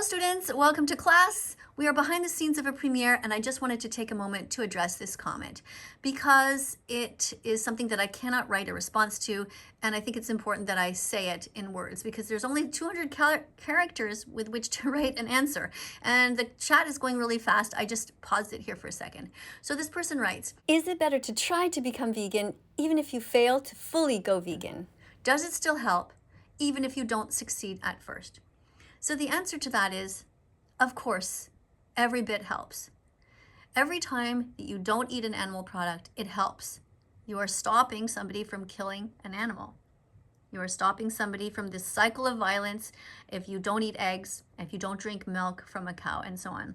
Hello students, welcome to class. We are behind the scenes of a premiere and I just wanted to take a moment to address this comment because it is something that I cannot write a response to, and I think it's important that I say it in words because there's only 200 characters with which to write an answer, and the chat is going really fast. I just paused it here for a second. So this person writes, is it better to try to become vegan even if you fail to fully go vegan? Does it still help even if you don't succeed at first? So the answer to that is, of course, every bit helps. Every time that you don't eat an animal product, it helps. You are stopping somebody from killing an animal. You are stopping somebody from this cycle of violence if you don't eat eggs, if you don't drink milk from a cow, and so on.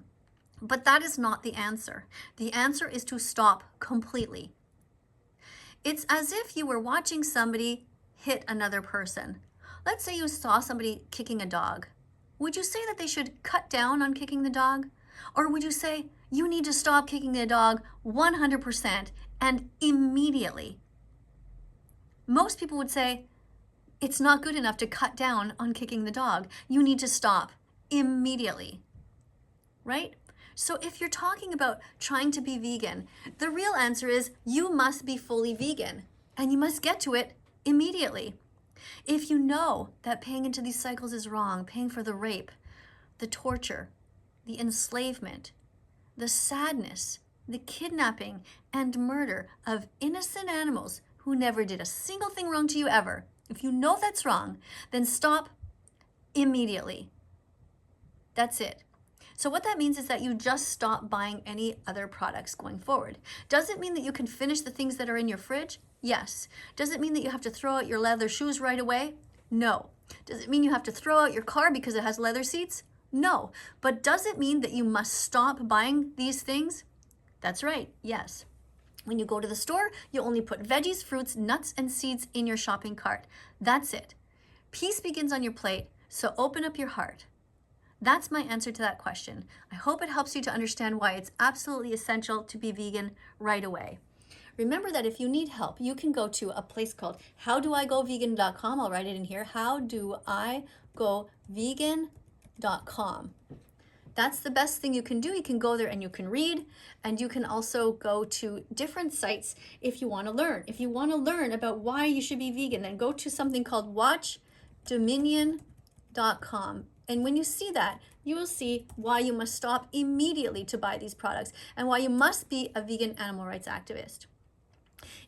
But that is not the answer. The answer is to stop completely. It's as if you were watching somebody hit another person. Let's say you saw somebody kicking a dog. Would you say that they should cut down on kicking the dog? Or would you say, you need to stop kicking the dog 100% and immediately? Most people would say, it's not good enough to cut down on kicking the dog. You need to stop immediately, right? So if you're talking about trying to be vegan, the real answer is you must be fully vegan and you must get to it immediately. If you know that paying into these cycles is wrong, paying for the rape, the torture, the enslavement, the sadness, the kidnapping and murder of innocent animals who never did a single thing wrong to you ever, if you know that's wrong, then stop immediately. That's it. So what that means is that you just stop buying any other products going forward. Does it mean that you can finish the things that are in your fridge? Yes. Does it mean that you have to throw out your leather shoes right away? No. Does it mean you have to throw out your car because it has leather seats? No. But does it mean that you must stop buying these things? That's right, yes. When you go to the store, you only put veggies, fruits, nuts, and seeds in your shopping cart. That's it. Peace begins on your plate, so open up your heart. That's my answer to that question. I hope it helps you to understand why it's absolutely essential to be vegan right away. Remember that if you need help, you can go to a place called howdoigovegan.com. I'll write it in here, howdoigovegan.com. That's the best thing you can do. You can go there and you can read, and you can also go to different sites if you want to learn. If you want to learn about why you should be vegan, then go to something called watchdominion.com. And when you see that, you will see why you must stop immediately to buy these products and why you must be a vegan animal rights activist.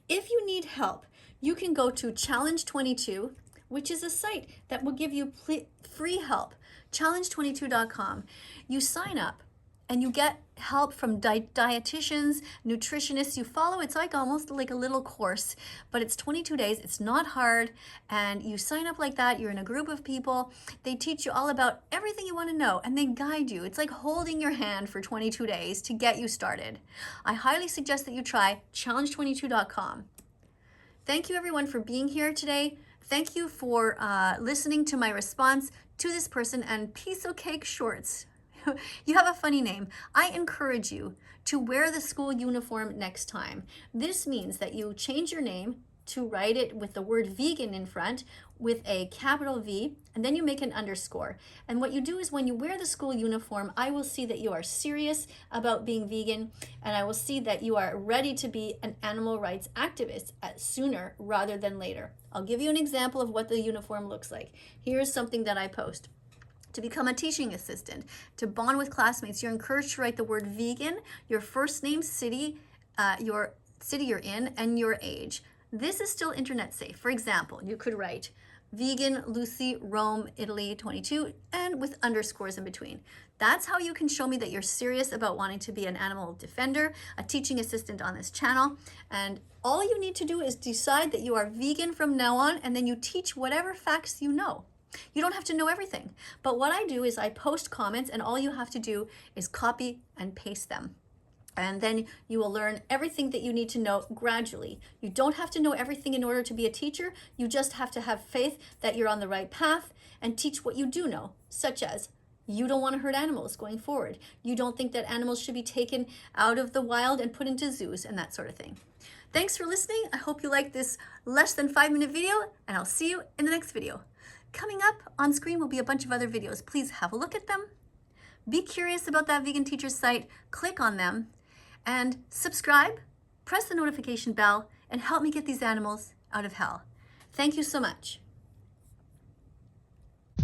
If you need help, you can go to Challenge 22, which is a site that will give you free help, challenge22.com. You sign up and you get help from dietitians, nutritionists. You follow, it's like almost like a little course, but it's 22 days. It's not hard. And you sign up like that. You're in a group of people. They teach you all about everything you want to know and they guide you. It's like holding your hand for 22 days to get you started. I highly suggest that you try challenge22.com. Thank you everyone for being here today. Thank you for listening to my response to this person and Piece of Cake Shorts. You have a funny name. I encourage you to wear the school uniform next time. This means that you change your name to write it with the word vegan in front with a capital V, and then you make an underscore. And what you do is when you wear the school uniform, I will see that you are serious about being vegan, and I will see that you are ready to be an animal rights activist sooner rather than later. I'll give you an example of what the uniform looks like. Here's something that I post. To become a teaching assistant, to bond with classmates, you're encouraged to write the word vegan, your first name, city, your city you're in, and your age. This is still internet safe. For example, you could write vegan Lucy, Rome, Italy, 22, and with underscores in between. That's how you can show me that you're serious about wanting to be an animal defender, a teaching assistant on this channel. And all you need to do is decide that you are vegan from now on, and then you teach whatever facts you know. You don't have to know everything, but what I do is I post comments and all you have to do is copy and paste them. And then you will learn everything that you need to know gradually. You don't have to know everything in order to be a teacher. You just have to have faith that you're on the right path and teach what you do know, such as you don't want to hurt animals going forward. You don't think that animals should be taken out of the wild and put into zoos and that sort of thing. Thanks for listening. I hope you liked this less than 5-minute video, and I'll see you in the next video. Coming up on screen will be a bunch of other videos. Please have a look at them Be curious about That Vegan Teacher site, click on them, and subscribe, press the notification bell, and help me get these animals out of hell. Thank you so much.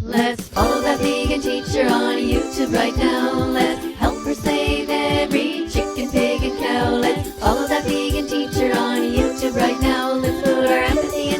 Let's follow That Vegan Teacher on YouTube right now. Let's help her save every chicken, pig, and cow. Let's follow That Vegan Teacher on YouTube right now. Let's put our empathy